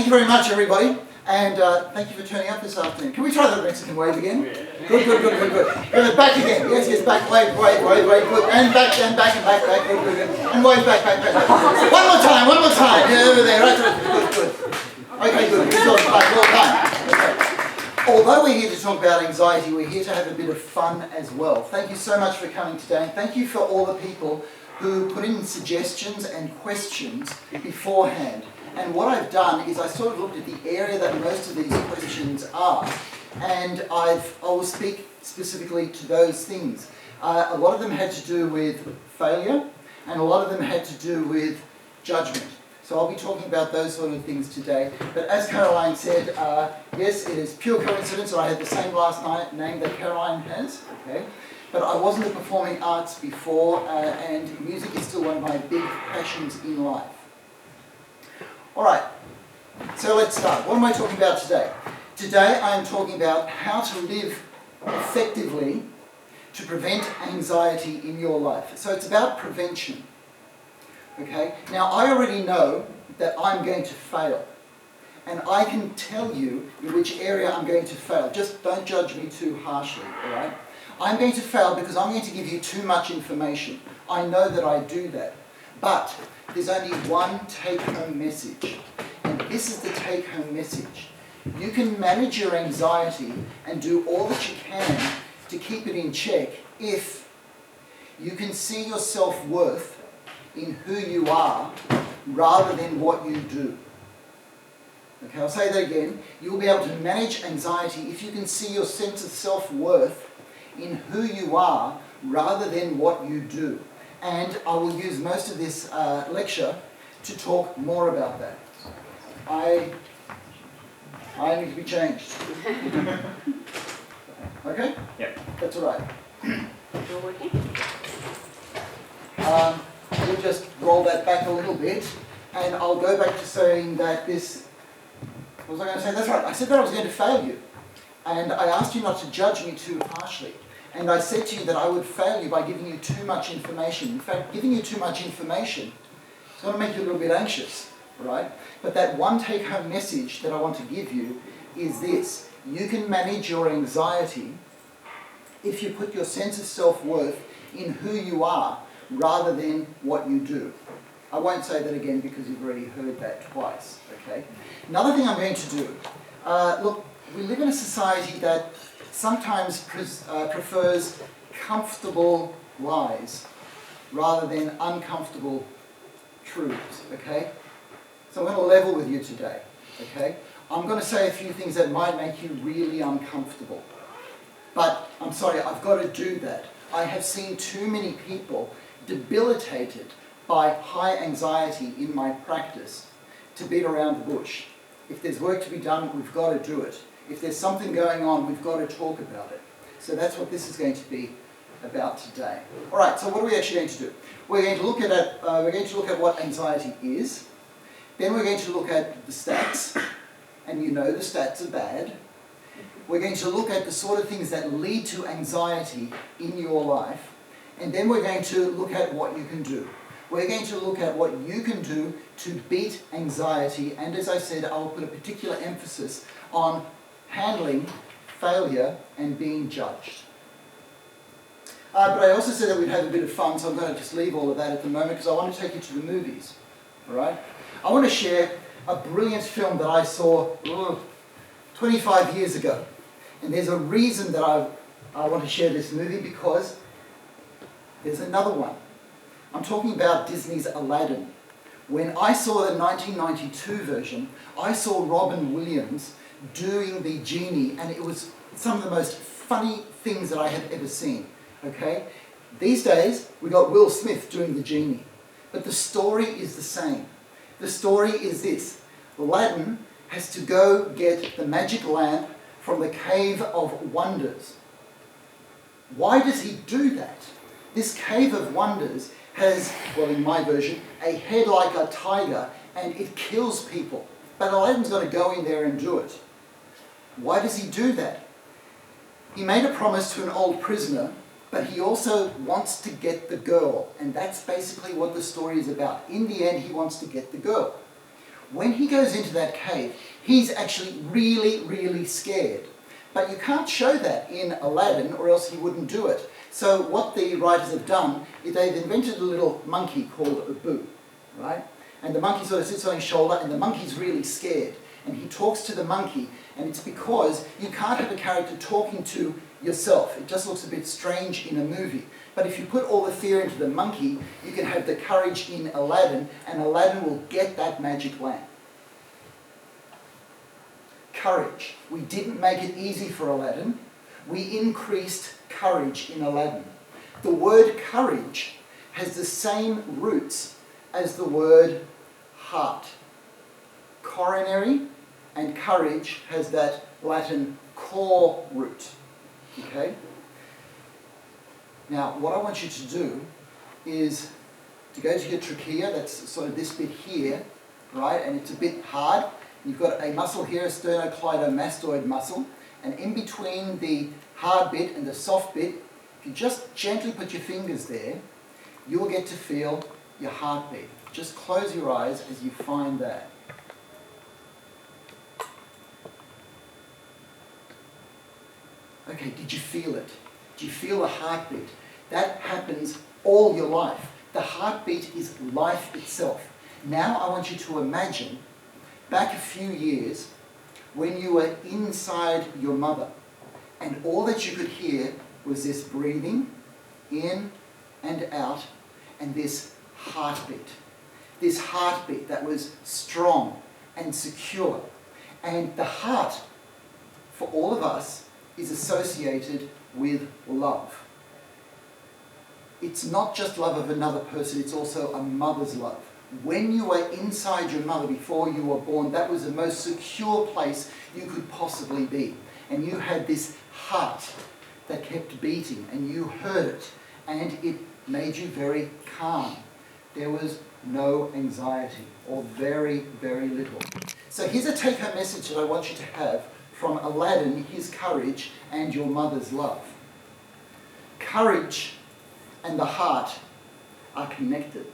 you very much, everybody. And thank you for turning up this afternoon. Can we try the Mexican wave again? Good. Back again. Yes, back, wave, good. And back, good. And wave, back. One more time. Yeah, over there, right. Good. Okay, good. Well done. Okay. Although we're here to talk about anxiety, we're here to have a bit of fun as well. Thank you so much for coming today, and thank you for all the people who put in suggestions and questions beforehand. And what I've done is I sort of looked at the area that most of these questions are, and I will speak specifically to those things. A lot of them had to do with failure, and a lot of them had to do with judgment. So I'll be talking about those sort of things today. But as Caroline said, yes, it is pure coincidence that I had the same last name that Caroline has. Okay, but I wasn't a performing arts before, and music is still one of my big passions in life. All right, so let's start. What am I talking about today? Today I am talking about how to live effectively to prevent anxiety in your life. So it's about prevention. Okay, now I already know that I'm going to fail, and I can tell you in which area I'm going to fail. Just don't judge me too harshly, all right? I'm going to fail because I'm going to give you too much information. I know that I do that, but there's only one take-home message, and this is the take-home message. You can manage your anxiety and do all that you can to keep it in check if you can see your self-worth in who you are rather than what you do. Okay, I'll say that again. You'll be able to manage anxiety if you can see your sense of self-worth in who you are rather than what you do. And I will use most of this lecture to talk more about that. I need to be changed. Okay? Yep. That's all right. We'll just roll that back a little bit, and I'll go back to saying that this... What was I going to say? That's right. I said that I was going to fail you. And I asked you not to judge me too harshly. And I said to you that I would fail you by giving you too much information. In fact, giving you too much information is going to make you a little bit anxious, right? But that one take-home message that I want to give you is this. You can manage your anxiety if you put your sense of self-worth in who you are rather than what you do. I won't say that again because you've already heard that twice, okay? Another thing I'm going to do, look, we live in a society that sometimes prefers comfortable lies rather than uncomfortable truths, okay? So I'm going to level with you today, okay? I'm going to say a few things that might make you really uncomfortable. But I'm sorry, I've got to do that. I have seen too many people debilitated by high anxiety in my practice to beat around the bush. If there's work to be done, we've got to do it. If there's something going on, we've got to talk about it. So that's what this is going to be about today. All right, so what are we actually going to do? We're going to look at what anxiety is. Then we're going to look at the stats, and you know the stats are bad. We're going to look at the sort of things that lead to anxiety in your life. And then we're going to look at what you can do. We're going to look at what you can do to beat anxiety. And as I said, I'll put a particular emphasis on handling failure and being judged. But I also said that we'd have a bit of fun, so I'm going to just leave all of that at the moment because I want to take you to the movies. All right? I want to share a brilliant film that I saw 25 years ago. And there's a reason that I want to share this movie because there's another one. I'm talking about Disney's Aladdin. When I saw the 1992 version, I saw Robin Williams doing the genie, and it was some of the most funny things that I have ever seen. Okay? These days, we got Will Smith doing the genie. But the story is the same. The story is this. Aladdin has to go get the magic lamp from the Cave of Wonders. Why does he do that? This Cave of Wonders has, well in my version, a head like a tiger and it kills people. But Aladdin's got to go in there and do it. Why does he do that? He made a promise to an old prisoner, but he also wants to get the girl. And that's basically what the story is about. In the end, he wants to get the girl. when he goes into that cave, he's actually really, really scared. But you can't show that in Aladdin, or else he wouldn't do it. So what the writers have done is they've invented a little monkey called Abu, right? And the monkey sort of sits on his shoulder, and the monkey's really scared. And he talks to the monkey, and it's because you can't have a character talking to yourself. It just looks a bit strange in a movie. But if you put all the fear into the monkey, you can have the courage in Aladdin, and Aladdin will get that magic lamp. Courage. We didn't make it easy for Aladdin. We increased courage in Aladdin. The word courage has the same roots as the word heart. Coronary and courage has that Latin cor root. Okay? Now, what I want you to do is to go to your trachea, that's sort of this bit here, right? And it's a bit hard. You've got a muscle here, a sternocleidomastoid muscle, and in between the hard bit and the soft bit, if you just gently put your fingers there, you'll get to feel your heartbeat. Just close your eyes as you find that. Okay, did you feel it? Did you feel the heartbeat? That happens all your life. The heartbeat is life itself. Now I want you to imagine back a few years when you were inside your mother and all that you could hear was this breathing in and out and this heartbeat. This heartbeat that was strong and secure. And the heart, for all of us, is associated with love. It's not just love of another person, it's also a mother's love. When you were inside your mother before you were born, that was the most secure place you could possibly be. And you had this heart that kept beating, and you heard it, and it made you very calm. There was no anxiety, or very, very little. So here's a take-home message that I want you to have from Aladdin, his courage, and your mother's love. Courage and the heart are connected.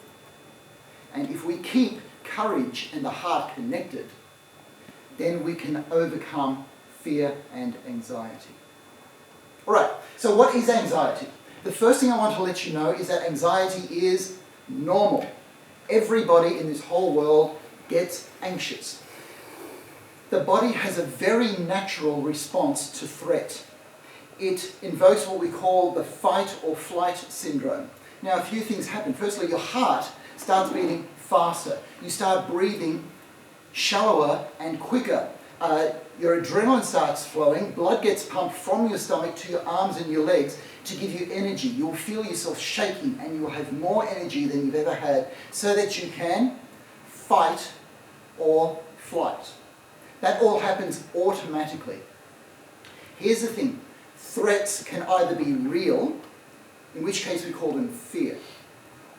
And if we keep courage and the heart connected, then we can overcome fear and anxiety. All right, so what is anxiety? The first thing I want to let you know is that anxiety is normal. Everybody in this whole world gets anxious. The body has a very natural response to threat. It invokes what we call the fight or flight syndrome. Now, a few things happen. Firstly, your heart starts beating faster. You start breathing shallower and quicker. Your adrenaline starts flowing. Blood gets pumped from your stomach to your arms and your legs to give you energy. You'll feel yourself shaking and you'll have more energy than you've ever had so that you can fight or flight. That all happens automatically. Here's the thing. Threats can either be real, in which case we call them fear,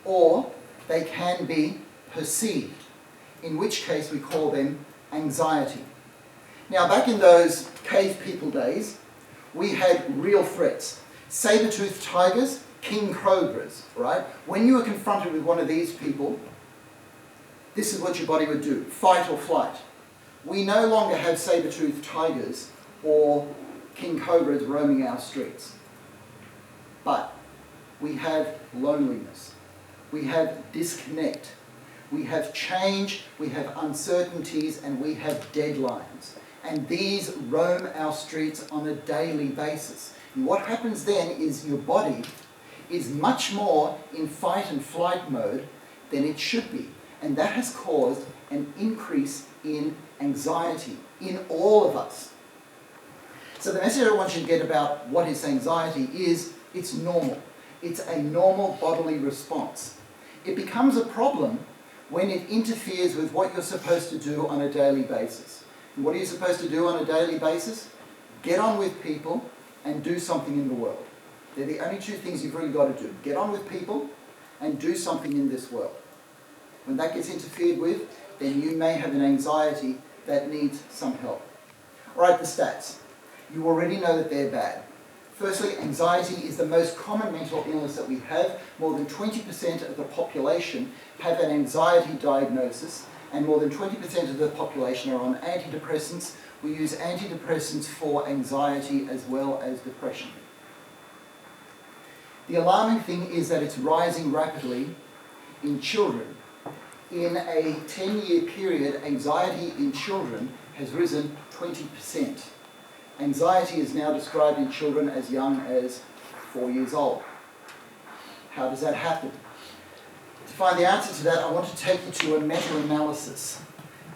or they can be perceived, in which case we call them anxiety. Now, back in those cave people days, we had real threats. Saber-toothed tigers, king cobras, right? When you were confronted with one of these people, this is what your body would do, fight or flight. We no longer have saber-toothed tigers or king cobras roaming our streets. But we have loneliness. We have disconnect. We have change, we have uncertainties, and we have deadlines. And these roam our streets on a daily basis. And what happens then is your body is much more in fight and flight mode than it should be. And that has caused an increase in anxiety in all of us. So the message I want you to get about what is anxiety is it's normal. It's a normal bodily response. It becomes a problem when it interferes with what you're supposed to do on a daily basis. And what are you supposed to do on a daily basis? Get on with people and do something in the world. They're the only two things you've really got to do. Get on with people and do something in this world. When that gets interfered with, then you may have an anxiety that needs some help. All right, the stats. You already know that they're bad. Firstly, anxiety is the most common mental illness that we have. More than 20% of the population have an anxiety diagnosis, and more than 20% of the population are on antidepressants. We use antidepressants for anxiety as well as depression. The alarming thing is that it's rising rapidly in children. In a 10-year period, anxiety in children has risen 20%. Anxiety is now described in children as young as 4 years old. How does that happen? To find the answer to that, I want to take you to a meta-analysis.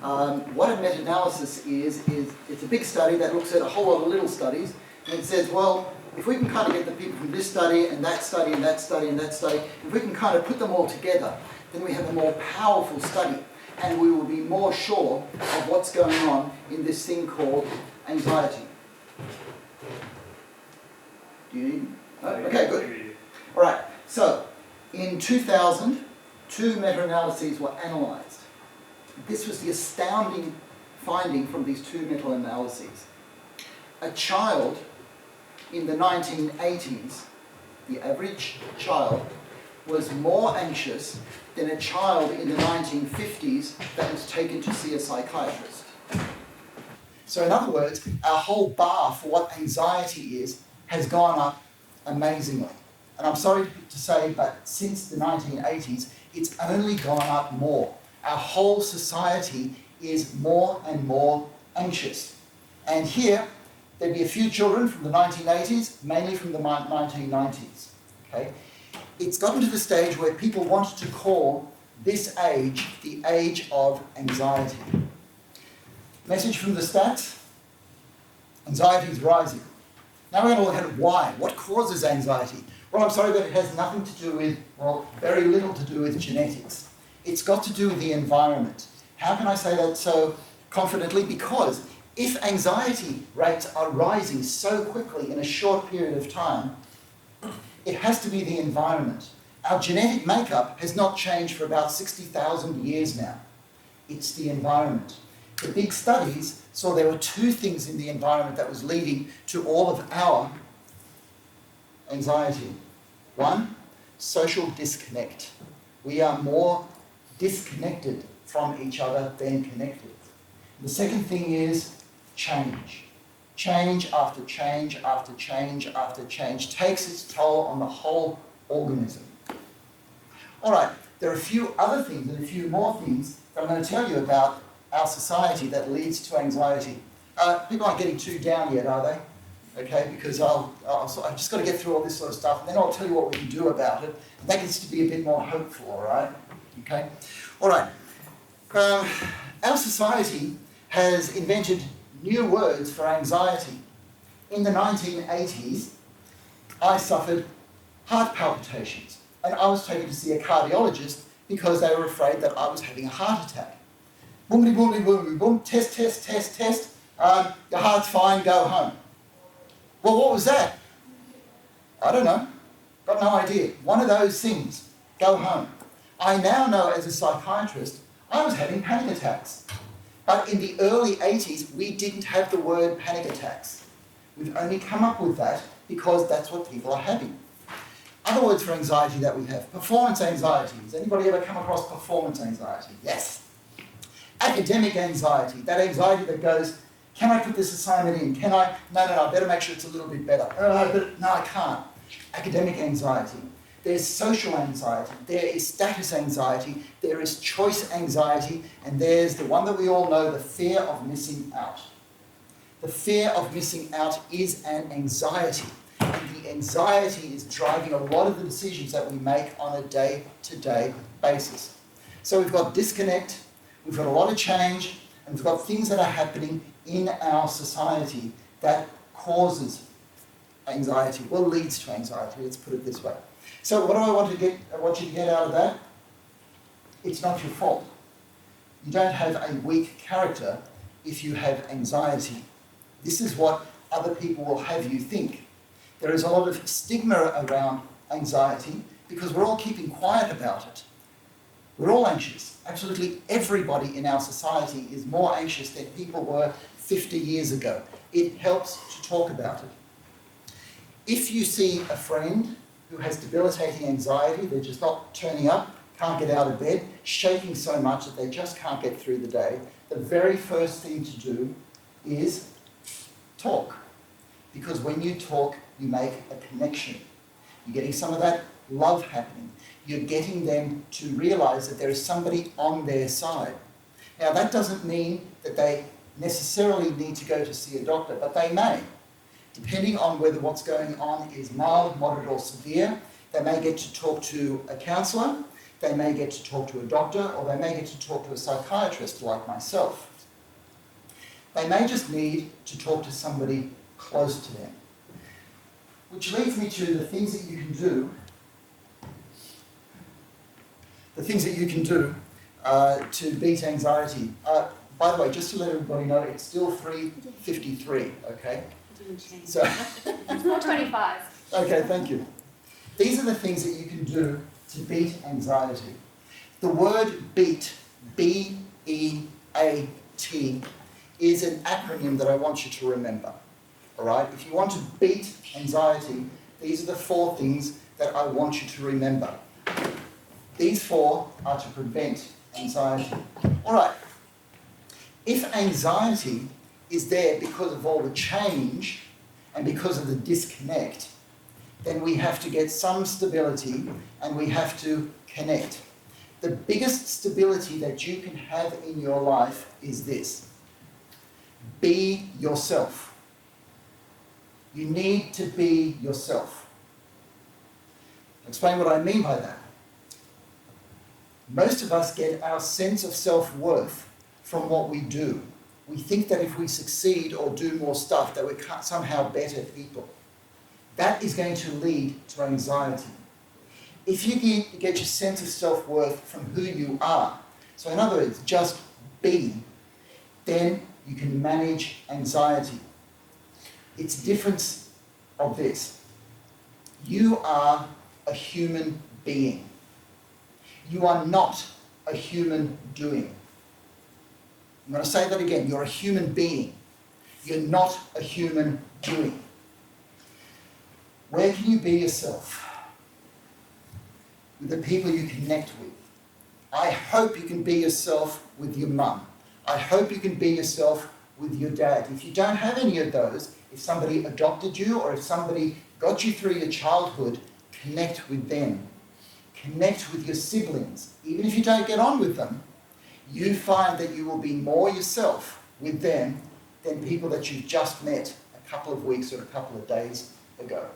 What a meta-analysis is it's a big study that looks at a whole lot of little studies, and it says, well, if we can kind of get the people from this study and that study and that study and that study, if we can kind of put them all together, then we have a more powerful study, and we will be more sure of what's going on in this thing called anxiety. Do you need? Okay, good. All right, so in 2000, 2 meta-analyses were analysed. This was the astounding finding from these 2 meta-analyses. A child in the 1980s, the average child, was more anxious than a child in the 1950s that was taken to see a psychiatrist. So in other words, our whole bar for what anxiety is has gone up amazingly. And I'm sorry to say, but since the 1980s, it's only gone up more. Our whole society is more and more anxious. And here, there'd be a few children from the 1980s, mainly from the 1990s. Okay? It's gotten to the stage where people want to call this age the age of anxiety. Message from the stats: anxiety is rising. Now we're going to look at why. What causes anxiety? Well, I'm sorry, but it has nothing to do with, well, very little to do with genetics. It's got to do with the environment. How can I say that so confidently? Because if anxiety rates are rising so quickly in a short period of time, it has to be the environment. Our genetic makeup has not changed for about 60,000 years now. It's the environment. The big studies saw there were 2 things in the environment that was leading to all of our anxiety. 1, social disconnect. We are more disconnected from each other than connected. The second thing is change. Change after change after change after change takes its toll on the whole organism. All right, there are a few other things and a few more things that I'm going to tell you about our society that leads to anxiety. People aren't getting too down yet, are they? Okay, because I've just got to get through all this sort of stuff, and then I'll tell you what we can do about it. And that gets to be a bit more hopeful, all right? Okay? All right. Our society has invented new words for anxiety. In the 1980s, I suffered heart palpitations, and I was taken to see a cardiologist because they were afraid that I was having a heart attack. Boomity, boomity, boomity, boom, test, test, test, test. Your heart's fine, go home. Well, what was that? I don't know. Got no idea. One of those things. Go home. I now know as a psychiatrist, I was having panic attacks. But in the early 80s, we didn't have the word panic attacks. We've only come up with that because that's what people are having. Other words for anxiety that we have. Performance anxiety. Has anybody ever come across performance anxiety? Yes. Academic anxiety. That anxiety that goes, can I put this assignment in? Can I? No, I better make sure it's a little bit better. No, I can't. Academic anxiety. There's social anxiety. There is status anxiety. There is choice anxiety. And there's the one that we all know, the fear of missing out. The fear of missing out is an anxiety. And the anxiety is driving a lot of the decisions that we make on a day-to-day basis. So we've got disconnect, we've got a lot of change, and we've got things that are happening in our society that causes anxiety, or leads to anxiety, let's put it this way. So what do I want you to get out of that? It's not your fault. You don't have a weak character if you have anxiety. This is what other people will have you think. There is a lot of stigma around anxiety because we're all keeping quiet about it. We're all anxious. Absolutely everybody in our society is more anxious than people were 50 years ago. It helps to talk about it. If you see a friend who has debilitating anxiety, they're just not turning up, can't get out of bed, shaking so much that they just can't get through the day, the very first thing to do is talk. Because when you talk, you make a connection. You're getting some of that love happening. You're getting them to realise that there is somebody on their side. Now, that doesn't mean that they necessarily need to go to see a doctor, but they may. Depending on whether what's going on is mild, moderate or severe, they may get to talk to a counsellor, they may get to talk to a doctor, or they may get to talk to a psychiatrist like myself. They may just need to talk to somebody close to them. Which leads me to the things that you can do. The things that you can do to beat anxiety. By the way, just to let everybody know, it's still 3:53, okay? It didn't change. So, It's 4:25. okay, thank you. These are the things that you can do to beat anxiety. The word BEAT, B-E-A-T, is an acronym that I want you to remember. All right? If you want to beat anxiety, these are the 4 things that I want you to remember. These 4 are to prevent anxiety. All right. If anxiety is there because of all the change and because of the disconnect, then we have to get some stability and we have to connect. The biggest stability that you can have in your life is this. Be yourself. You need to be yourself. I'll explain what I mean by that. Most of us get our sense of self-worth from what we do. We think that if we succeed or do more stuff, that we're somehow better people. That is going to lead to anxiety. If you get your sense of self-worth from who you are, so in other words, just be, then you can manage anxiety. It's a difference of this. You are a human being. You are not a human doing. I'm going to say that again. You're a human being. You're not a human doing. Where can you be yourself? With the people you connect with. I hope you can be yourself with your mum. I hope you can be yourself with your dad. If you don't have any of those, if somebody adopted you or if somebody got you through your childhood, connect with them. Connect with your siblings. Even if you don't get on with them, you find that you will be more yourself with them than people that you've just met a couple of weeks or a couple of days ago.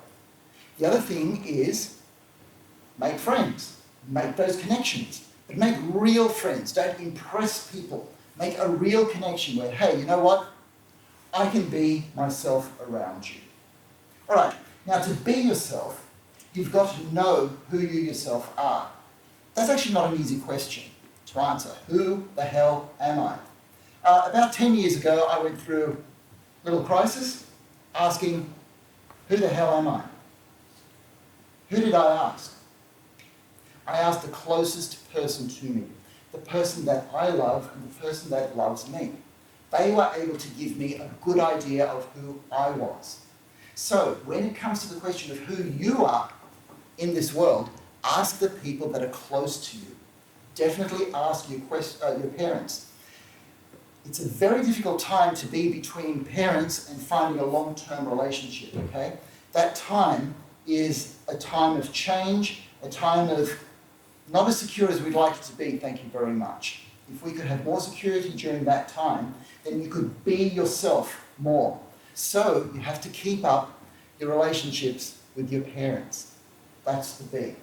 The other thing is make friends. Make those connections. But make real friends. Don't impress people. Make a real connection where, hey, you know what? I can be myself around you. All right, now to be yourself, you've got to know who you yourself are. That's actually not an easy question to answer. Who the hell am I? About 10 years ago, I went through a little crisis asking, who the hell am I? Who did I ask? I asked the closest person to me, the person that I love and the person that loves me. They were able to give me a good idea of who I was. So, when it comes to the question of who you are in this world, ask the people that are close to you. Definitely ask your parents. It's a very difficult time to be between parents and finding a long-term relationship, okay? That time is a time of change, a time of not as secure as we'd like it to be, thank you very much. If we could have more security during that time, then you could be yourself more. So you have to keep up your relationships with your parents. That's the B.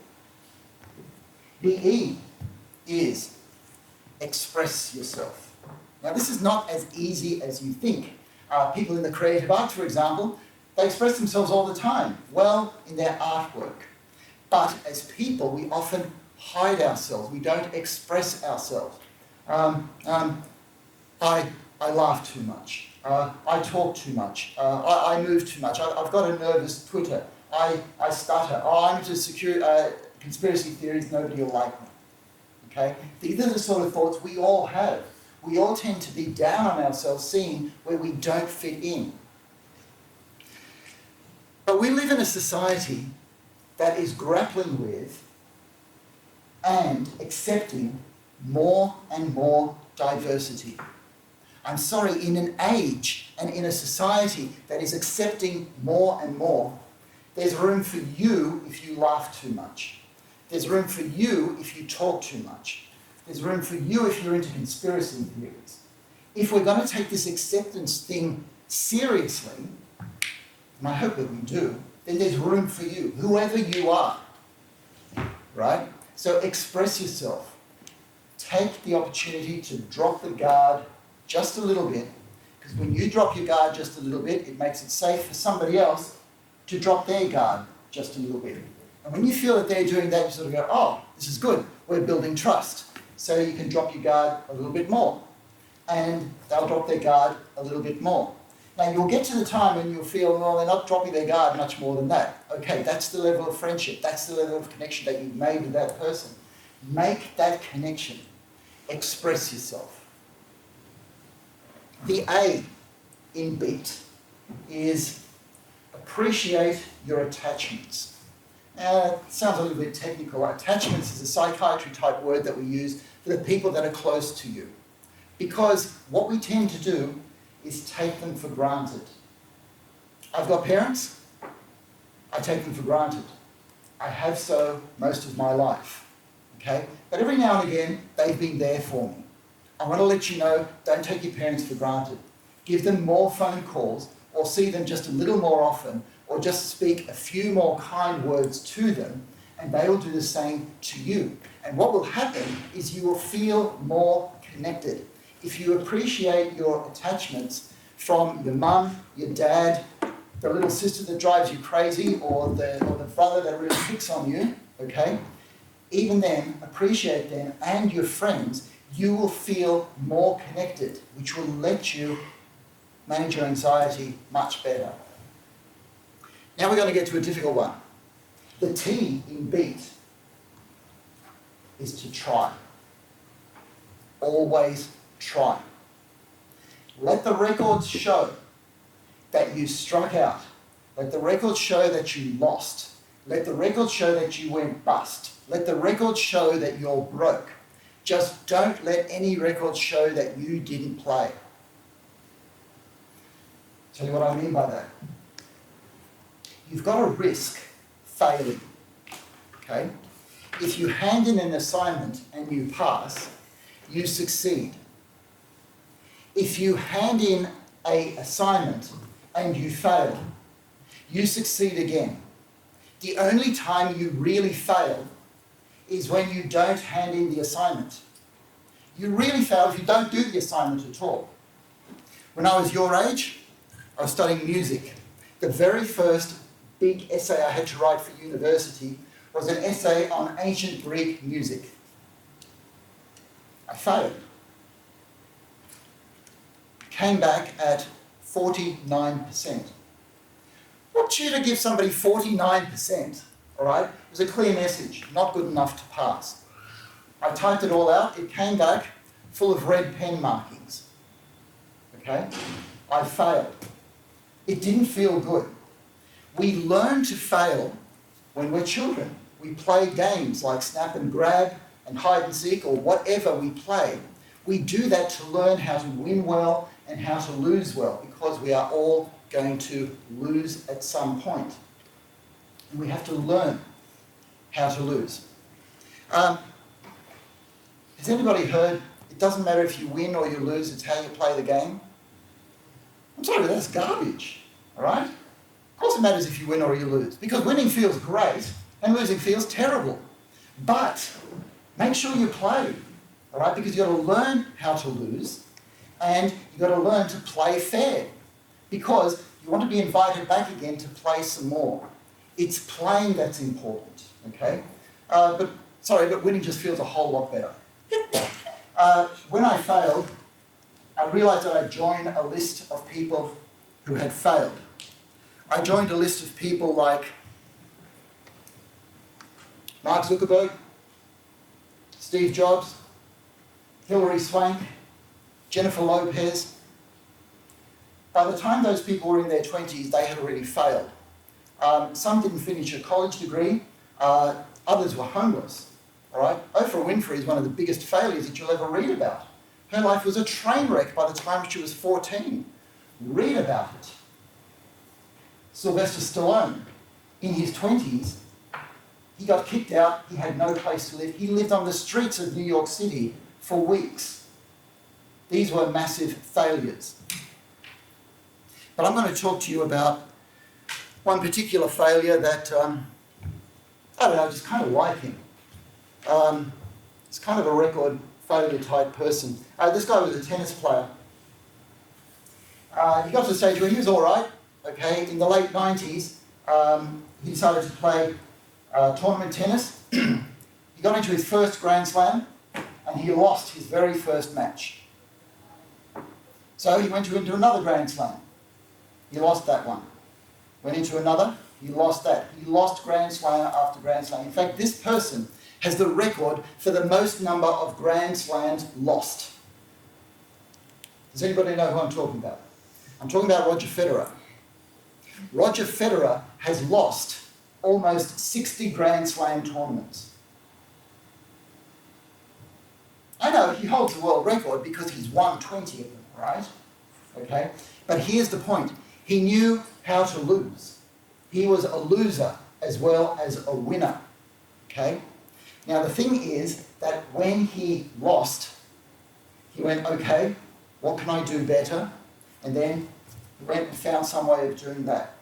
The E is express yourself. Now this is not as easy as you think. People in the creative arts, for example, they express themselves all the time, well, in their artwork. But as people, we often hide ourselves. We don't express ourselves. I laugh too much. I talk too much. I move too much. I've got a nervous Twitter. I stutter. I'm into conspiracy theories. Nobody will like me. Okay? These are the sort of thoughts we all have. We all tend to be down on ourselves, seeing where we don't fit in. But we live in a society that is grappling with and accepting more and more diversity. I'm sorry, in an age and in a society that is accepting more and more, there's room for you if you laugh too much. There's room for you if you talk too much. There's room for you if you're into conspiracy theories. If we're going to take this acceptance thing seriously, and I hope that we do, then there's room for you, whoever you are, right? So express yourself. Take the opportunity to drop the guard just a little bit, because when you drop your guard just a little bit, it makes it safe for somebody else to drop their guard just a little bit. And when you feel that they're doing that, you sort of go, oh, this is good, we're building trust. So you can drop your guard a little bit more. And they'll drop their guard a little bit more. Now you'll get to the time when you'll feel, well, they're not dropping their guard much more than that. Okay, that's the level of friendship, that's the level of connection that you've made with that person. Make that connection. Express yourself. The A in BEAT is appreciate your attachments. It sounds a little bit technical. Attachments is a psychiatry type word that we use for the people that are close to you. Because what we tend to do is take them for granted. I've got parents, I take them for granted. I have so most of my life, okay? But every now and again, they've been there for me. I want to let you know, don't take your parents for granted. Give them more phone calls, or see them just a little more often, or just speak a few more kind words to them, and they will do the same to you. And what will happen is you will feel more connected. If you appreciate your attachments from your mum, your dad, the little sister that drives you crazy, or the brother that really picks on you, okay? Even then, appreciate them and your friends, you will feel more connected, which will let you manage your anxiety much better. Now we're going to get to a difficult one. The T in BEAT is to try. Always try. Let the records show that you struck out. Let the records show that you lost. Let the records show that you went bust. Let the records show that you're broke. Just don't let any records show that you didn't play. Tell you what I mean by that. You've got to risk failing, okay? If you hand in an assignment and you pass, you succeed. If you hand in an assignment and you fail, you succeed again. The only time you really fail is when you don't hand in the assignment. You really fail if you don't do the assignment at all. When I was your age, I was studying music. The very first big essay I had to write for university was an essay on ancient Greek music. I failed. Came back at 49%. What tutor gives somebody 49%? All right? It was a clear message, not good enough to pass. I typed it all out. It came back full of red pen markings. Okay? I failed. It didn't feel good. We learn to fail when we're children. We play games like snap and grab and hide and seek, or whatever we play. We do that to learn how to win well and how to lose well, because we are all going to lose at some point. And we have to learn how to lose. Has anybody heard, it doesn't matter if you win or you lose, it's how you play the game? I'm sorry, but that's garbage, all right? Of course it matters if you win or you lose, because winning feels great and losing feels terrible. But make sure you play, all right? Because you've got to learn how to lose, and you've got to learn to play fair, because you want to be invited back again to play some more. It's playing that's important, okay? But winning just feels a whole lot better. When I failed, I realized that I'd joined a list of people who had failed. I joined a list of people like Mark Zuckerberg, Steve Jobs, Hilary Swank, Jennifer Lopez. By the time those people were in their 20s, they had already failed. Some didn't finish a college degree, others were homeless. All right? Oprah Winfrey is one of the biggest failures that you'll ever read about. Her life was a train wreck by the time she was 14. Read about it. Sylvester Stallone, in his 20s, he got kicked out, he had no place to live. He lived on the streets of New York City for weeks. These were massive failures. But I'm going to talk to you about one particular failure that, I don't know, I just kind of like him. He's kind of a record failure type person. This guy was a tennis player. He got to the stage where he was all right, okay. In the late 90s, he decided to play tournament tennis. He got into his first Grand Slam and he lost his very first match. So he went into another Grand Slam. He lost that one. Went into another, he lost that. He lost Grand Slam after Grand Slam. In fact, this person has the record for the most number of Grand Slams lost. Does anybody know who I'm talking about? I'm talking about Roger Federer. Roger Federer has lost almost 60 Grand Slam tournaments. I know he holds the world record because he's won 20 of them, right? Okay? But here's the point. He knew how to lose. He was a loser as well as a winner. Okay? Now the thing is that when he lost, he went, okay, what can I do better? And then he went and found some way of doing that.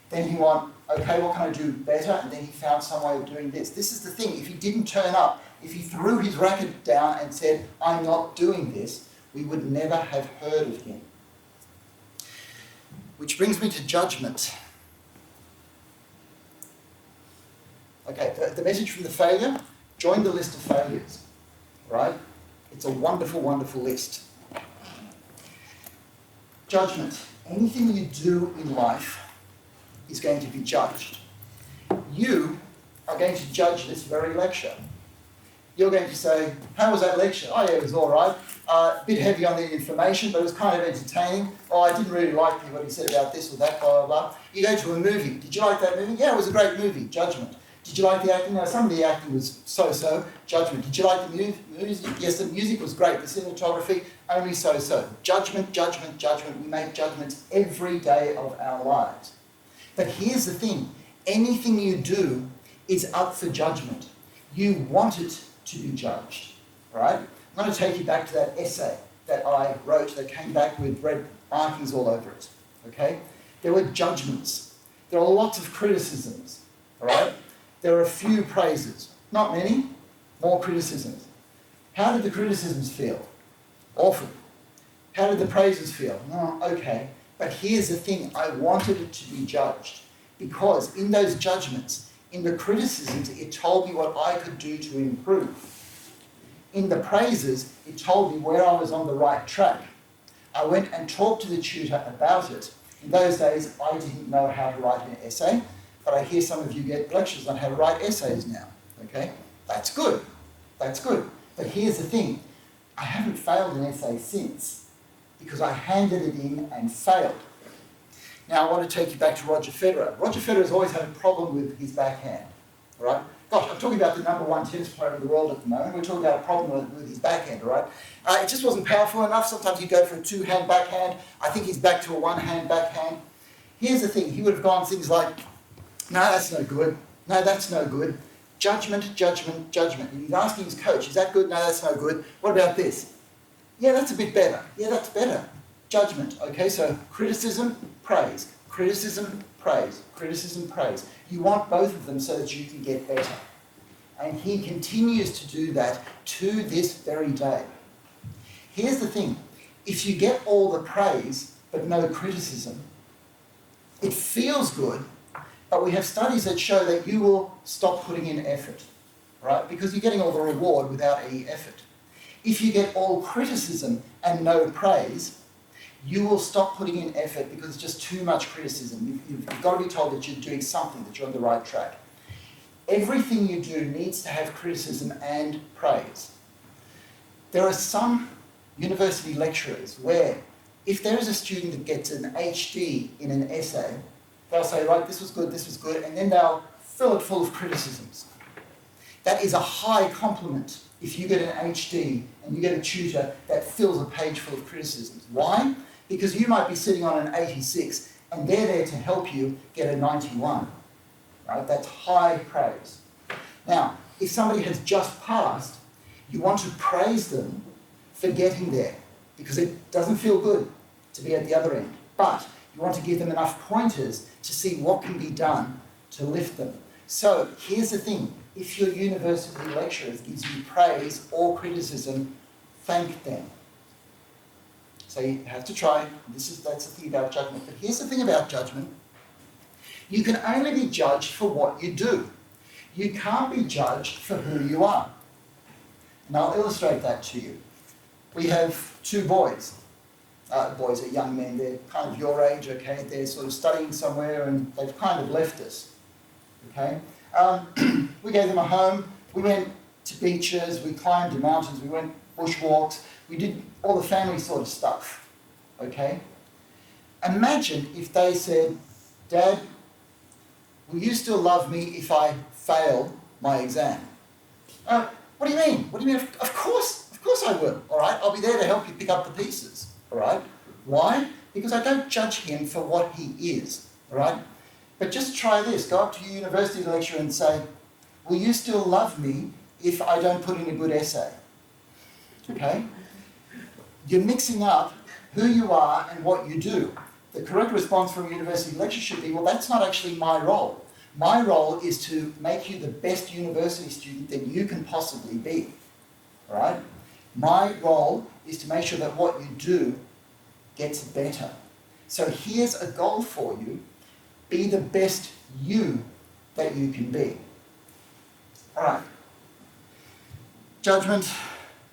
Then he went, okay, what can I do better? And then he found some way of doing this. This is the thing. If he didn't turn up, if he threw his racket down and said, I'm not doing this, we would never have heard of him. Which brings me to judgment. Okay, the message from the failure, join the list of failures, right? It's a wonderful, wonderful list. Judgment. Anything you do in life is going to be judged. You are going to judge this very lecture. You're going to say, how was that lecture? Oh yeah, it was all right. A bit heavy on the information, but it was kind of entertaining. Oh, I didn't really like what he said about this or that, blah, blah, blah. You go to a movie. Did you like that movie? Yeah, it was a great movie. Judgment. Did you like the acting? No, some of the acting was so-so. Judgment. Did you like the music? Yes, the music was great. The cinematography, only so-so. Judgment, judgment, judgment. We make judgments every day of our lives. But here's the thing. Anything you do is up for judgment. You want it to be judged, right? I'm going to take you back to that essay that I wrote that came back with red markings all over it, okay? There were judgments. There are lots of criticisms, all right? There are a few praises. Not many, more criticisms. How did the criticisms feel? Awful. How did the praises feel? Oh, okay. But here's the thing. I wanted it to be judged because in those judgments, in the criticisms, it told me what I could do to improve. In the praises, it told me where I was on the right track. I went and talked to the tutor about it. In those days, I didn't know how to write an essay, but I hear some of you get lectures on how to write essays now. Okay? That's good. That's good. But here's the thing. I haven't failed an essay since because I handed it in and failed. Now I want to take you back to Roger Federer. Roger Federer's always had a problem with his backhand, all right? Gosh, I'm talking about the #1 tennis player in the world at the moment. We're talking about a problem with his backhand, all right? It just wasn't powerful enough. Sometimes he'd go for a 2-hand backhand. I think he's back to a 1-hand backhand. Here's the thing. He would have gone things like, no, that's no good. No, that's no good. Judgment, judgment, judgment. And he's asking his coach, is that good? No, that's no good. What about this? Yeah, that's a bit better. Yeah, that's better. Judgment. Okay, so criticism, praise. Criticism, praise. Criticism, praise. You want both of them so that you can get better. And he continues to do that to this very day. Here's the thing. If you get all the praise but no criticism, it feels good, but we have studies that show that you will stop putting in effort, right? Because you're getting all the reward without any effort. If you get all criticism and no praise, you will stop putting in effort because it's just too much criticism. You've got to be told that you're doing something, that you're on the right track. Everything you do needs to have criticism and praise. There are some university lecturers where if there is a student that gets an HD in an essay, they'll say, right, this was good, and then they'll fill it full of criticisms. That is a high compliment if you get an HD and you get a tutor that fills a page full of criticisms. Why? Because you might be sitting on an 86 and they're there to help you get a 91. Right? That's high praise. Now, if somebody has just passed, you want to praise them for getting there because it doesn't feel good to be at the other end. But you want to give them enough pointers to see what can be done to lift them. So here's the thing. If your university lecturer gives you praise or criticism, thank them. So you have to try. That's the thing about judgment. But here's the thing about judgment. You can only be judged for what you do. You can't be judged for who you are. And I'll illustrate that to you. We have two boys. Boys are young men. They're kind of your age, okay? They're sort of studying somewhere and they've kind of left us, okay? We gave them a home. We went to beaches. We climbed the mountains. We went bushwalks. We did all the family sort of stuff, okay? Imagine if they said, Dad, will you still love me if I fail my exam? What do you mean? What do you mean? Of course I will, all right? I'll be there to help you pick up the pieces, all right? Why? Because I don't judge him for what he is, all right? But just try this. Go up to your university lecturer and say, will you still love me if I don't put in a good essay? Okay? You're mixing up who you are and what you do. The correct response from a university lecturer should be, well, that's not actually my role. My role is to make you the best university student that you can possibly be. All right? My role is to make sure that what you do gets better. So here's a goal for you. Be the best you that you can be. All right. Judgment,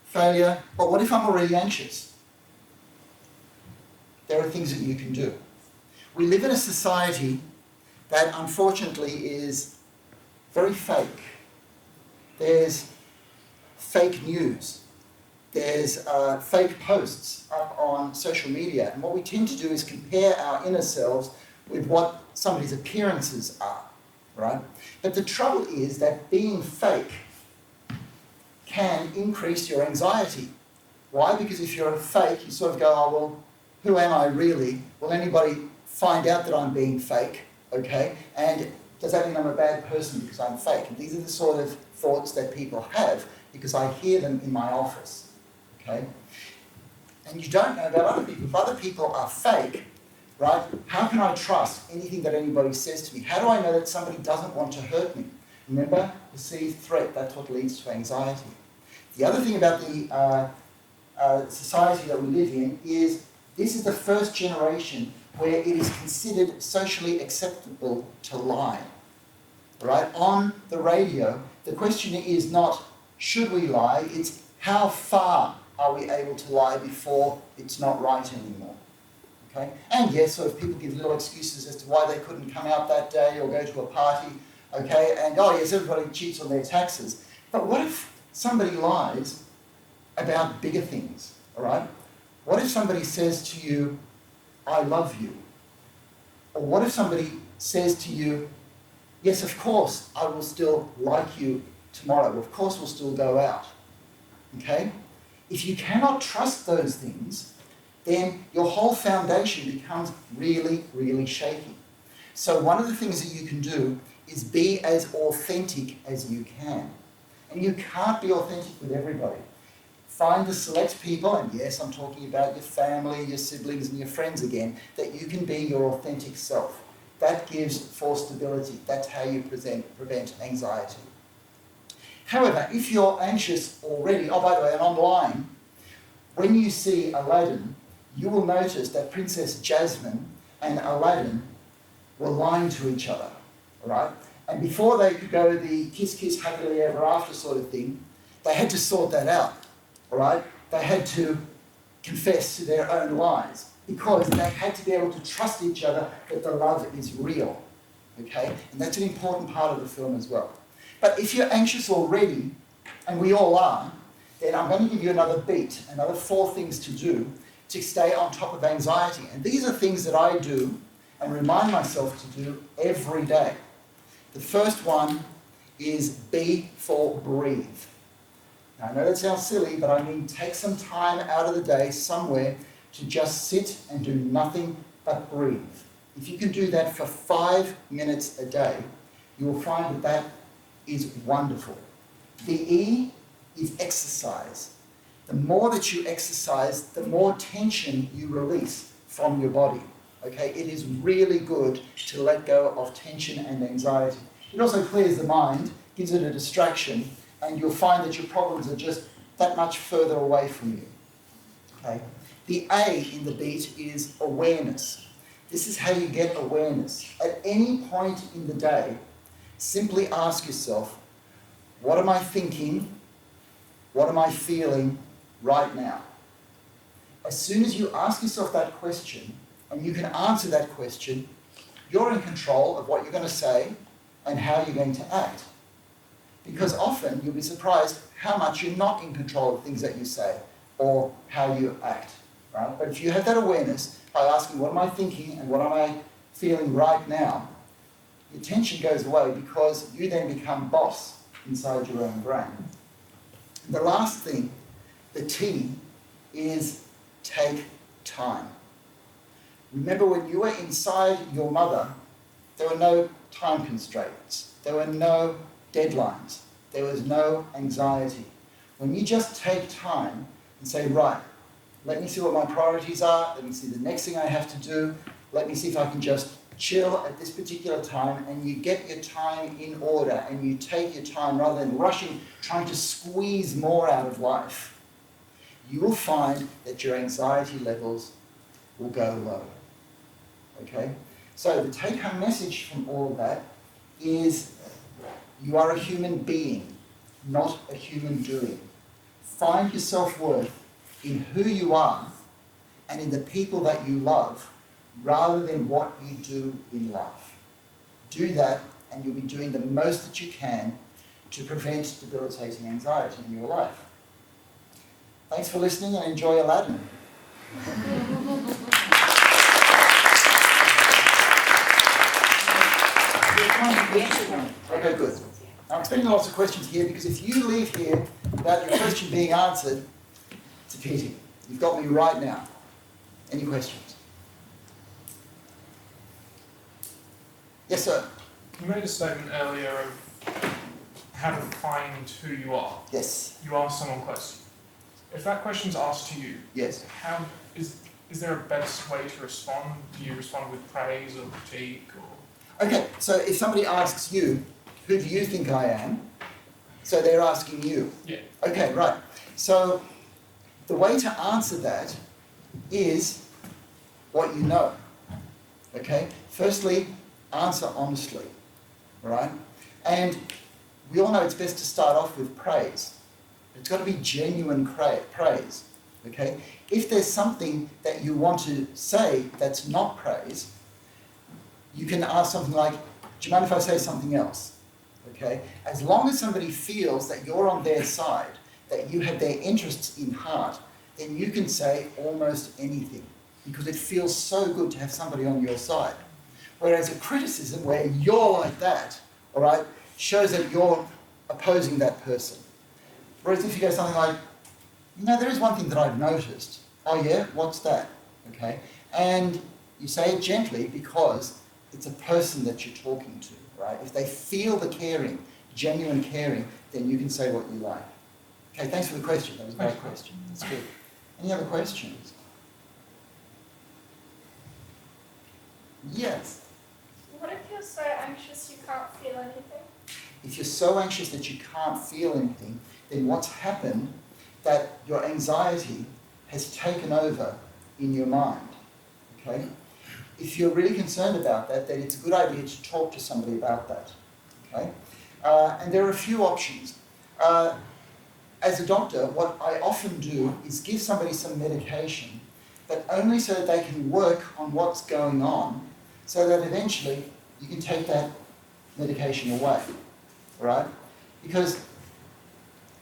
failure. But what if I'm already anxious? There are things that you can do. We live in a society that unfortunately is very fake. There's fake news. There's fake posts up on social media. And what we tend to do is compare our inner selves with what somebody's appearances are, right? But the trouble is that being fake can increase your anxiety. Why? Because if you're a fake, you sort of go, oh, well, who am I really? Will anybody find out that I'm being fake? Okay? And does that mean I'm a bad person because I'm fake? And these are the sort of thoughts that people have because I hear them in my office. Okay? And you don't know about other people. If other people are fake, right, how can I trust anything that anybody says to me? How do I know that somebody doesn't want to hurt me? Remember, perceived threat, that's what leads to anxiety. The other thing about the society that we live in is this is the first generation where it is considered socially acceptable to lie. Right? On the radio, the question is not, should we lie? It's how far are we able to lie before it's not right anymore? Okay? And yes, so if people give little excuses as to why they couldn't come out that day or go to a party, okay, and oh yes, everybody cheats on their taxes. But what if somebody lies about bigger things, all right? What if somebody says to you, I love you? Or what if somebody says to you, yes, of course, I will still like you tomorrow. Of course, we'll still go out. Okay? If you cannot trust those things, then your whole foundation becomes really, really shaky. So one of the things that you can do is be as authentic as you can. And you can't be authentic with everybody. Find the select people, and yes, I'm talking about your family, your siblings, and your friends again, that you can be your authentic self. That gives forced stability. That's how you prevent anxiety. However, if you're anxious already, oh, by the way, and online, when you see Aladdin, you will notice that Princess Jasmine and Aladdin were lying to each other, all right? And before they could go the kiss, kiss, happily ever after sort of thing, they had to sort that out, all right? They had to confess to their own lies because they had to be able to trust each other that the love is real, okay? And that's an important part of the film as well. But if you're anxious already, and we all are, then I'm going to give you another beat, another 4 things to do to stay on top of anxiety. And these are things that I do and remind myself to do every day. The first one is B for breathe. Now, I know that sounds silly, but I mean take some time out of the day somewhere to just sit and do nothing but breathe. If you can do that for 5 minutes a day, you will find that that is wonderful. The E is exercise. The more that you exercise, the more tension you release from your body. Okay, it is really good to let go of tension and anxiety. It also clears the mind, gives it a distraction, and you'll find that your problems are just that much further away from you. Okay? The A in the beat is awareness. This is how you get awareness. At any point in the day, simply ask yourself, what am I thinking? What am I feeling right now? As soon as you ask yourself that question, and you can answer that question, you're in control of what you're going to say and how you're going to act. Because often you'll be surprised how much you're not in control of things that you say or how you act. Right? But if you have that awareness by asking, what am I thinking and what am I feeling right now, your tension goes away because you then become boss inside your own brain. The last thing, the T, is take time. Remember when you were inside your mother, there were no time constraints. There were no deadlines. There was no anxiety. When you just take time and say, right, let me see what my priorities are, let me see the next thing I have to do, let me see if I can just chill at this particular time, and you get your time in order and you take your time rather than rushing, trying to squeeze more out of life, you will find that your anxiety levels will go low. Okay? So the take-home message from all of that is you are a human being, not a human doing. Find your self-worth in who you are and in the people that you love rather than what you do in life. Do that and you'll be doing the most that you can to prevent debilitating anxiety in your life. Thanks for listening and enjoy Aladdin. Okay, good. Now, I'm expecting lots of questions here because if you leave here without your question being answered, it's a pity. You've got me right now. Any questions? Yes, sir. You made a statement earlier of how to find who you are. Yes. You ask someone a question. If that question's asked to you, yes. How is there a best way to respond? Do you respond with praise or critique? Or? Okay, so if somebody asks you, who do you think I am? So they're asking you. Yeah. Okay, right. So the way to answer that is what you know. Okay? Firstly, answer honestly. Right? And we all know it's best to start off with praise. It's got to be genuine praise. Okay? If there's something that you want to say that's not praise, you can ask something like, do you mind if I say something else? Okay? As long as somebody feels that you're on their side, that you have their interests in heart, then you can say almost anything because it feels so good to have somebody on your side. Whereas a criticism where you're like that, all right, shows that you're opposing that person. Whereas if you go something like, there is one thing that I've noticed. Oh yeah, what's that? Okay? And you say it gently because it's a person that you're talking to, right? If they feel the caring, genuine caring, then you can say what you like. Okay, thanks for the question. That was a great question. That's good. Any other questions? Yes. What if you're so anxious you can't feel anything? If you're so anxious that you can't feel anything, then what's happened that your anxiety has taken over in your mind. Okay? If you're really concerned about that, then it's a good idea to talk to somebody about that. Okay? And there are a few options. As a doctor, what I often do is give somebody some medication, but only so that they can work on what's going on, so that eventually you can take that medication away. Right? Because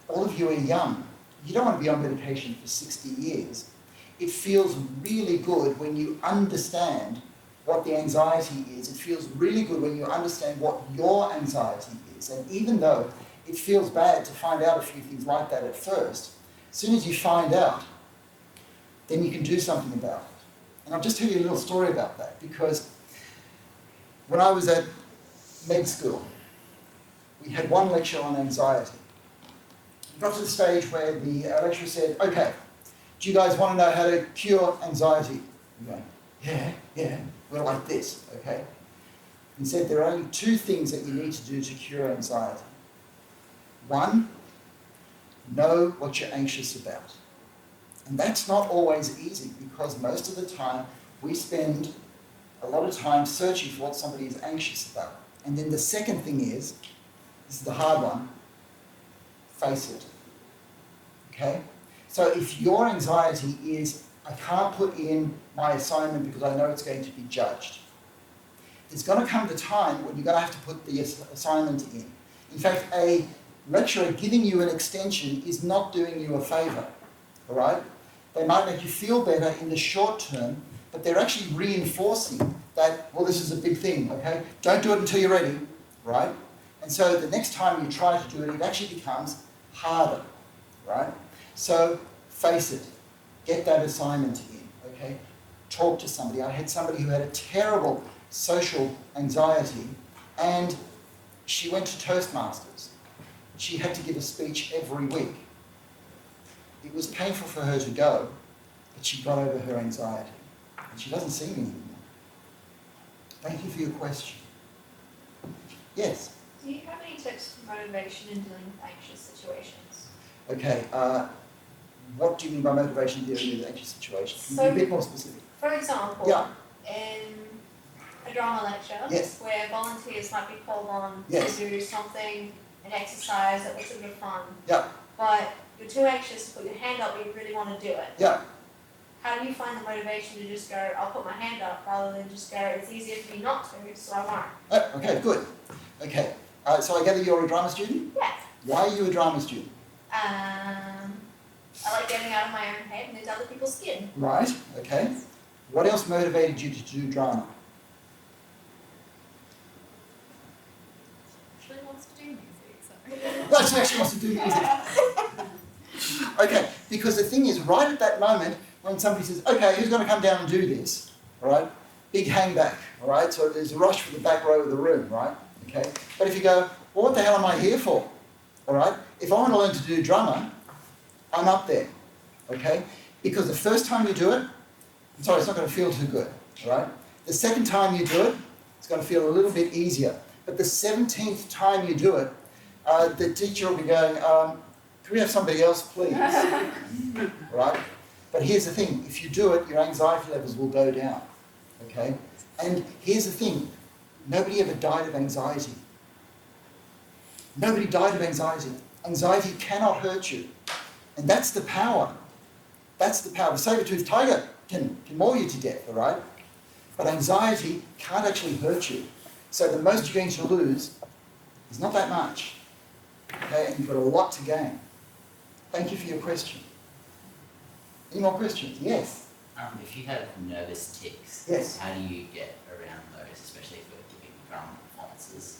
all of you are young. You don't want to be on medication for 60 years. It feels really good when you understand what the anxiety is. It feels really good when you understand what your anxiety is. And even though it feels bad to find out a few things like that at first, as soon as you find out, then you can do something about it. And I'll just tell you a little story about that, because when I was at med school, we had one lecture on anxiety. We got to the stage where the lecturer said, okay, do you guys want to know how to cure anxiety? We're going, yeah, we're like this, okay? He said there are only two things that you need to do to cure anxiety. One, know what you're anxious about. And that's not always easy, because most of the time we spend a lot of time searching for what somebody is anxious about. And then the second thing is, this is the hard one, face it. Okay? So if your anxiety is, I can't put in my assignment because I know it's going to be judged, there's going to come the time when you're going to have to put the assignment in. In fact, a lecturer giving you an extension is not doing you a favour. All right? They might make you feel better in the short term, but they're actually reinforcing that, well, this is a big thing, okay? Don't do it until you're ready, right? And so the next time you try to do it, it actually becomes harder, right? So face it, get that assignment in, okay? Talk to somebody. I had somebody who had a terrible social anxiety, and she went to Toastmasters. She had to give a speech every week. It was painful for her to go, but she got over her anxiety. And she doesn't see me anymore. Thank you for your question. Yes? Do you have any tips for motivation in dealing with anxious situations? Okay, what do you mean by motivation dealing with anxious situations? Can you So, be a bit more specific? For example, Yeah. in a drama lecture, Yes. where volunteers might be called on Yes. to do something, an exercise that looks a bit fun, Yeah, but you're too anxious to put your hand up, but you really want to do it. yeah. How do you find the motivation to just go, I'll put my hand up, rather than just go, it's easier for me not to, so I won't? Oh, okay, good. Okay, so I gather you're a drama student? Yeah. Why are you a drama student? I like getting out of my own head and into other people's skin. Right, okay. What else motivated you to do drama? Actually wants to do music, so. Well, she actually wants to do music. Okay, because the thing is, right at that moment, when somebody says, okay, who's going to come down and do this? All right? Big hangback, all right? So there's a rush for the back row of the room, right? Okay? But if you go, well, what the hell am I here for? All right? If I want to learn to do drama, I'm up there, okay? Because the first time you do it, I'm sorry, it's not going to feel too good, all right? The second time you do it, it's going to feel a little bit easier. But the 17th time you do it, the teacher will be going, can we have somebody else, please? Right? But here's the thing, if you do it, your anxiety levels will go down, okay? And here's the thing, nobody ever died of anxiety. Nobody died of anxiety. Anxiety cannot hurt you. And that's the power. That's the power. The saber-toothed tiger can maul you to death, all right? But anxiety can't actually hurt you. So the most you're going to lose is not that much, okay? And you've got a lot to gain. Thank you for your question. Any more questions? Yes? If you have nervous tics, Yes. how do you get around those, especially if you're giving drama performances?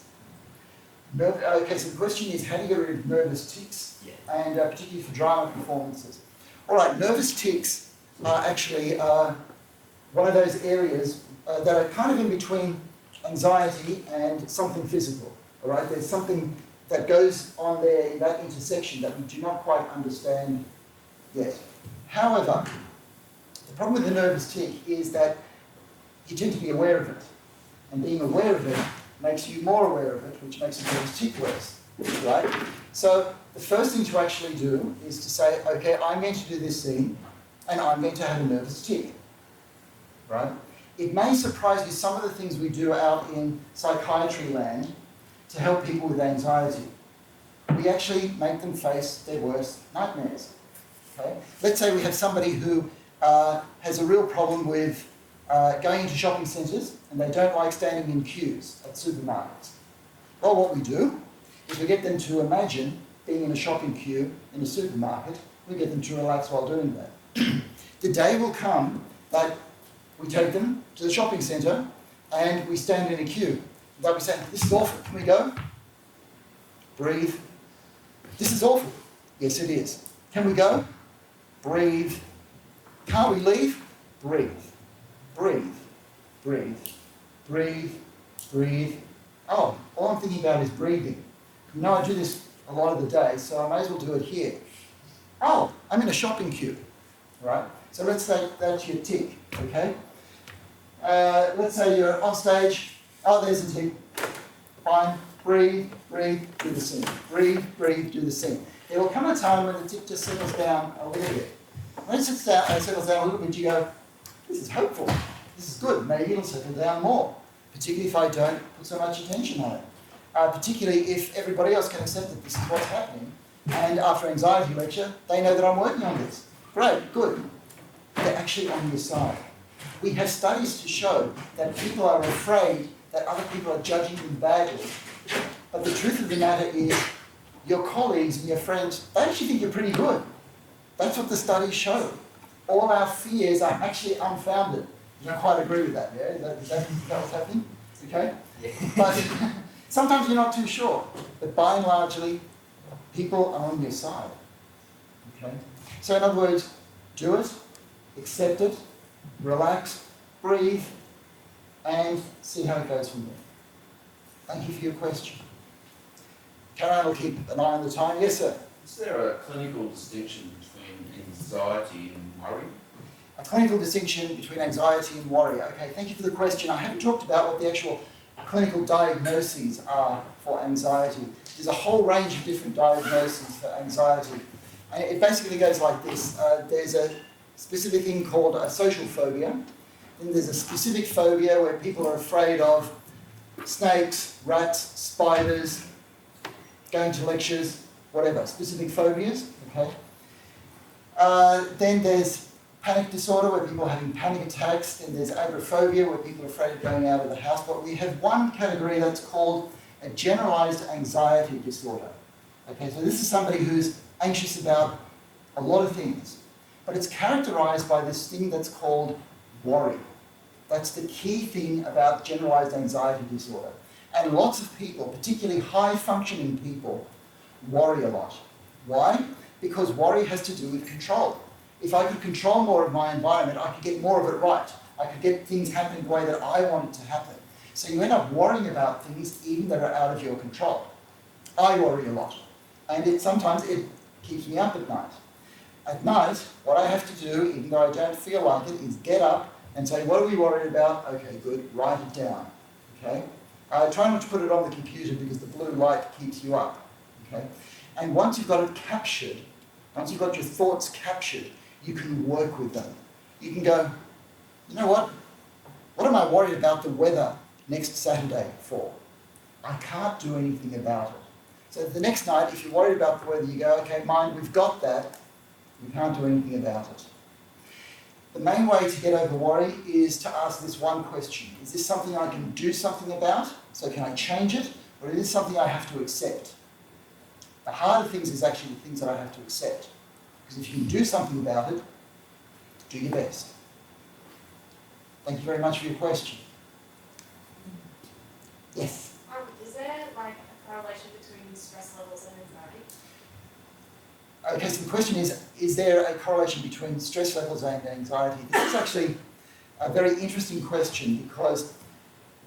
Okay, so the question is, how do you get rid of nervous tics? Yeah. And particularly for drama performances. All right, nervous tics are actually one of those areas that are kind of in between anxiety and something physical. All right, there's something that goes on there in that intersection that we do not quite understand yet. However, the problem with the nervous tic is that you tend to be aware of it. And being aware of it makes you more aware of it, which makes the nervous tic worse, right? So the first thing to actually do is to say, okay, I'm going to do this scene, and I'm going to have a nervous tic, right? It may surprise you some of the things we do out in psychiatry land to help people with anxiety. We actually make them face their worst nightmares, okay? Let's say we have somebody who has a real problem with going into shopping centres and they don't like standing in queues at supermarkets. Well, what we do is we get them to imagine being in a shopping queue in a supermarket. We get them to relax while doing that. The day will come that we take them to the shopping centre and we stand in a queue. Like we say, this is awful, can we go? Breathe. This is awful. Yes, it is. Can we go? Breathe. Can't we leave? Breathe. Breathe. Breathe. Breathe. Breathe. Oh, all I'm thinking about is breathing. You know, I do this a lot of the day, so I may as well do it here. Oh, I'm in a shopping queue, right? So let's say that's your tick, okay? Let's say you're on stage. Oh, there's a tick. Fine. Breathe, breathe, do the same. Breathe, breathe, do the same. There will come a time when the tick just settles down a little bit. When it settles down a little bit, you go, this is hopeful. This is good. Maybe it'll settle down more, particularly if I don't put so much attention on it. Particularly if everybody else can accept that this is what's happening. And after anxiety lecture, they know that I'm working on this. Great, good. They're actually on your side. We have studies to show that people are afraid that other people are judging them badly. But the truth of the matter is, your colleagues and your friends, they actually think you're pretty good. That's what the studies show. All our fears are actually unfounded. You don't quite agree with that, yeah? Is that what's happening? Okay? Yeah. But sometimes you're not too sure. But by and largely, people are on your side. Okay? So in other words, do it, accept it, relax, breathe, and see how it goes from there. Thank you for your question. Caroline will keep an eye on the time. Yes, sir? Is there a clinical distinction between anxiety and worry? A clinical distinction between anxiety and worry. Okay, thank you for the question. I haven't talked about what the actual clinical diagnoses are for anxiety. There's a whole range of different diagnoses for anxiety. And it basically goes like this. There's a specific thing called a social phobia. Then there's a specific phobia where people are afraid of snakes, rats, spiders, going to lectures, whatever, specific phobias, okay? Then there's panic disorder where people are having panic attacks. Then there's agoraphobia where people are afraid of going out of the house. But we have one category that's called a generalized anxiety disorder. Okay, so this is somebody who's anxious about a lot of things. But it's characterized by this thing that's called worry. That's the key thing about generalized anxiety disorder. And lots of people, particularly high-functioning people, worry a lot. Why? Because worry has to do with control. If I could control more of my environment, I could get more of it right. I could get things happening the way that I want it to happen. So you end up worrying about things even that are out of your control. I worry a lot. And sometimes it keeps me up at night. At night, what I have to do, even though I don't feel like it, is get up and say, what are we worried about? Okay, good, write it down. Okay? Try not to put it on the computer because the blue light keeps you up. Okay? And once you've got it captured, once you've got your thoughts captured, you can work with them. You can go, you know what? What am I worried about the weather next Saturday for? I can't do anything about it. So the next night, if you're worried about the weather, you go, okay, mind, we've got that. We can't do anything about it. The main way to get over worry is to ask this one question. Is this something I can do something about? So can I change it? Or is this something I have to accept? The harder things is actually the things that I have to accept. Because if you can do something about it, do your best. Thank you very much for your question. Yes? Is there like a correlation between stress levels and anxiety? Okay, so the question is there a correlation between stress levels and anxiety? This is actually a very interesting question because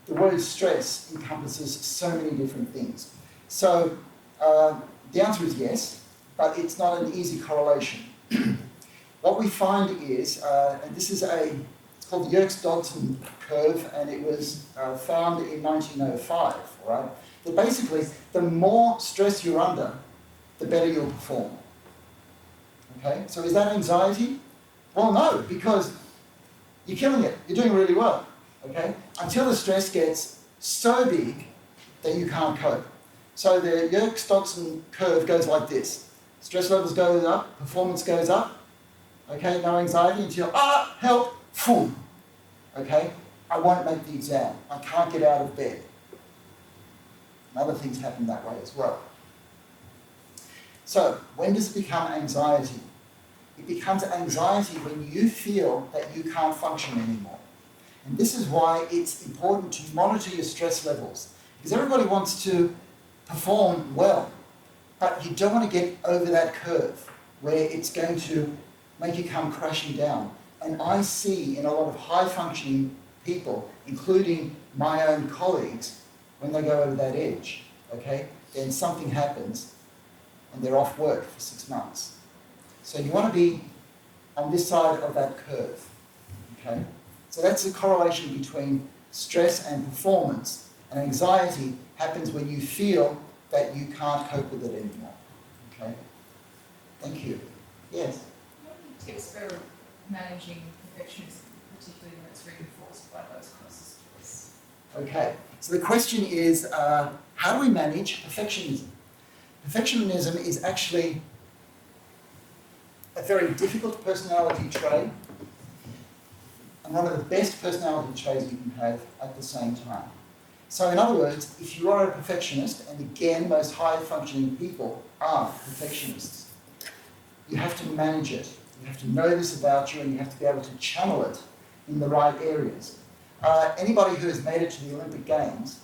the word stress encompasses so many different things. So the answer is yes, but it's not an easy correlation. What we find is, and this is it's called the Yerkes-Dodson curve, and it was found in 1905, right? That basically, the more stress you're under, the better you'll perform. Okay, so is that anxiety? Well, no, because you're killing it. You're doing really well. Okay, until the stress gets so big that you can't cope. So the Yerkes-Dodson curve goes like this. Stress levels go up, performance goes up. Okay, no anxiety until, help, phew. Okay, I won't make the exam. I can't get out of bed. And other things happen that way as well. So, when does it become anxiety? It becomes anxiety when you feel that you can't function anymore. And this is why it's important to monitor your stress levels. Because everybody wants to perform well, but you don't want to get over that curve where it's going to make you come crashing down. And I see in a lot of high-functioning people, including my own colleagues, when they go over that edge, okay, then something happens and they're off work for 6 months. So you want to be on this side of that curve, okay? So that's the correlation between stress and performance, and anxiety happens when you feel that you can't cope with it anymore, okay? Thank you. Yes? What are your tips for managing perfectionism, particularly when it's reinforced by those closest to us? Okay, so the question is, how do we manage perfectionism? Perfectionism is actually a very difficult personality trait and one of the best personality traits you can have at the same time. So in other words, if you are a perfectionist, and again, most high-functioning people are perfectionists, you have to manage it. You have to know this about you, and you have to be able to channel it in the right areas. Anybody who has made it to the Olympic Games,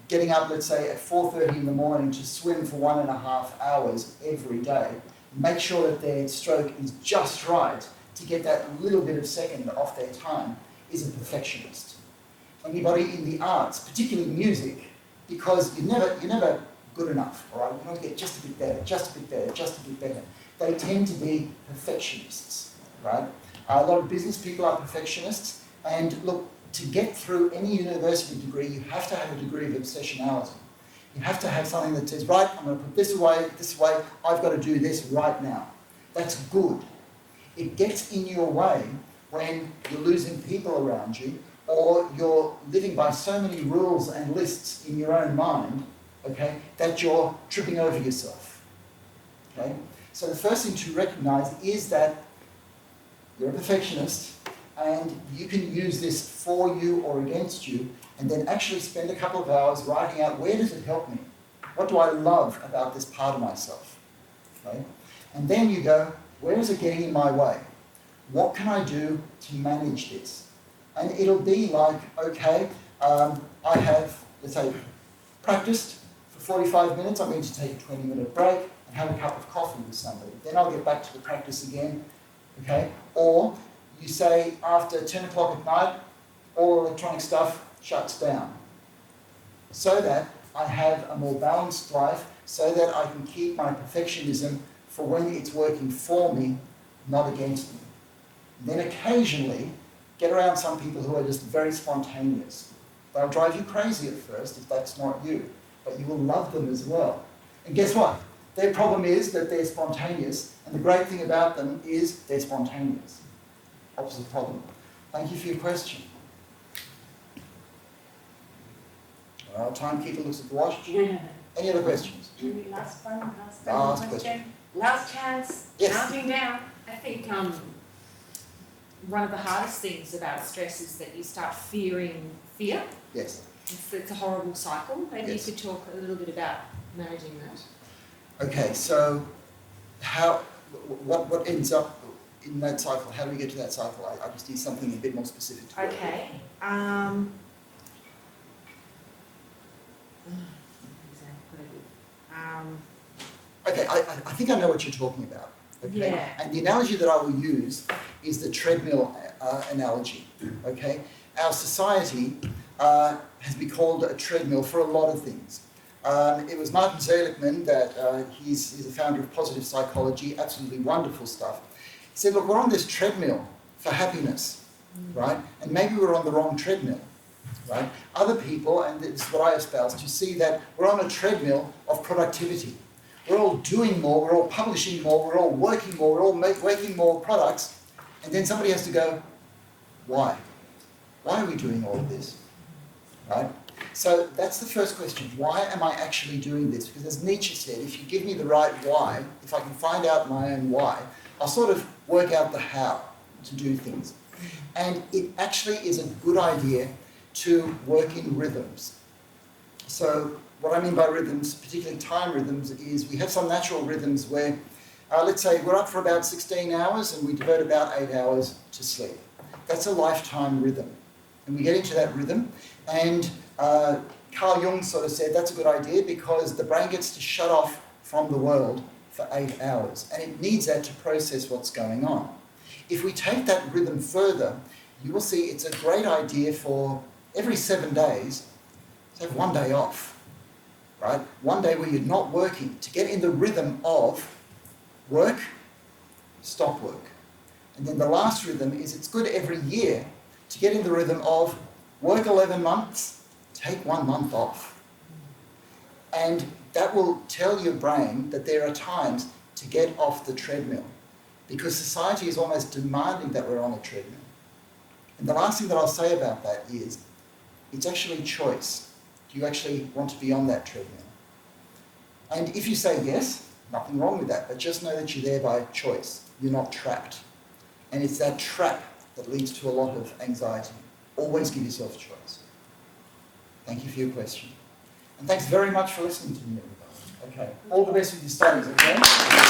getting up, let's say, at 4:30 in the morning to swim for 1.5 hours every day, make sure that their stroke is just right to get that little bit of second off their time, is a perfectionist. Anybody in the arts, particularly music, because you're never good enough, all right? You want to get just a bit better, just a bit better, just a bit better. They tend to be perfectionists, right? A lot of business people are perfectionists, and look, to get through any university degree, you have to have a degree of obsessionality. You have to have something that says, right, I'm going to put this away, I've got to do this right now. That's good. It gets in your way when you're losing people around you, or you're living by so many rules and lists in your own mind, okay, that you're tripping over yourself, okay? So the first thing to recognize is that you're a perfectionist, and you can use this for you or against you, and then actually spend a couple of hours writing out, where does it help me? What do I love about this part of myself? Okay? And then you go, where is it getting in my way? What can I do to manage this? And it'll be like, okay, I have, let's say, practiced for 45 minutes, I'm going to take a 20-minute break and have a cup of coffee with somebody. Then I'll get back to the practice again, okay? Or you say after 10 o'clock at night, all electronic stuff shuts down, so that I have a more balanced life, so that I can keep my perfectionism for when it's working for me, not against me. And then occasionally, get around some people who are just very spontaneous. They'll drive you crazy at first if that's not you, but you will love them as well. And guess what? Their problem is that they're spontaneous, and the great thing about them is they're spontaneous. Opposite problem. Thank you for your question. Our timekeeper looks at the watch. Any other questions? Last one, Last question. Last chance, Yes. counting down. I think one of the hardest things about stress is that you start fearing fear. Yes. It's a horrible cycle. Maybe Yes. you could talk a little bit about managing that. Okay, so what ends up in that cycle? How do we get to that cycle? I just need something a bit more specific to work with. Okay. Okay, I think I know what you're talking about. Okay? Yeah. And the analogy that I will use is the treadmill analogy. Okay? Our society has been called a treadmill for a lot of things. It was Martin Seligman that he's the founder of positive psychology, absolutely wonderful stuff. He said, look, we're on this treadmill for happiness, right? And maybe we're on the wrong treadmill, right? Other people, and this is what I espouse, to see that we're on a treadmill of productivity. We're all doing more, we're all publishing more, we're all working more, we're all making more products, and then somebody has to go, why? Why are we doing all of this, right? So that's the first question. Why am I actually doing this? Because as Nietzsche said, if you give me the right why, if I can find out my own why, I'll sort of work out the how to do things. And it actually is a good idea to work in rhythms. So what I mean by rhythms, particularly time rhythms, is we have some natural rhythms where, let's say we're up for about 16 hours and we devote about 8 hours to sleep. That's a lifetime rhythm. and we get into that rhythm. And Carl Jung sort of said that's a good idea because the brain gets to shut off from the world for 8 hours, and it needs that to process what's going on. If we take that rhythm further, you will see it's a great idea for every 7 days to have 1 day off, right? 1 day where you're not working, to get in the rhythm of work, stop work. And then the last rhythm is it's good every year to get in the rhythm of work 11 months, take 1 month off. And that will tell your brain that there are times to get off the treadmill, because society is almost demanding that we're on a treadmill. And the last thing that I'll say about that is it's actually choice. Do you actually want to be on that treadmill? And if you say yes, nothing wrong with that, but just know that you're there by choice. You're not trapped. And it's that trap that leads to a lot of anxiety. Always give yourself a choice. Thank you for your question. And thanks very much for listening to me, everybody. Okay, all the best with your studies, okay?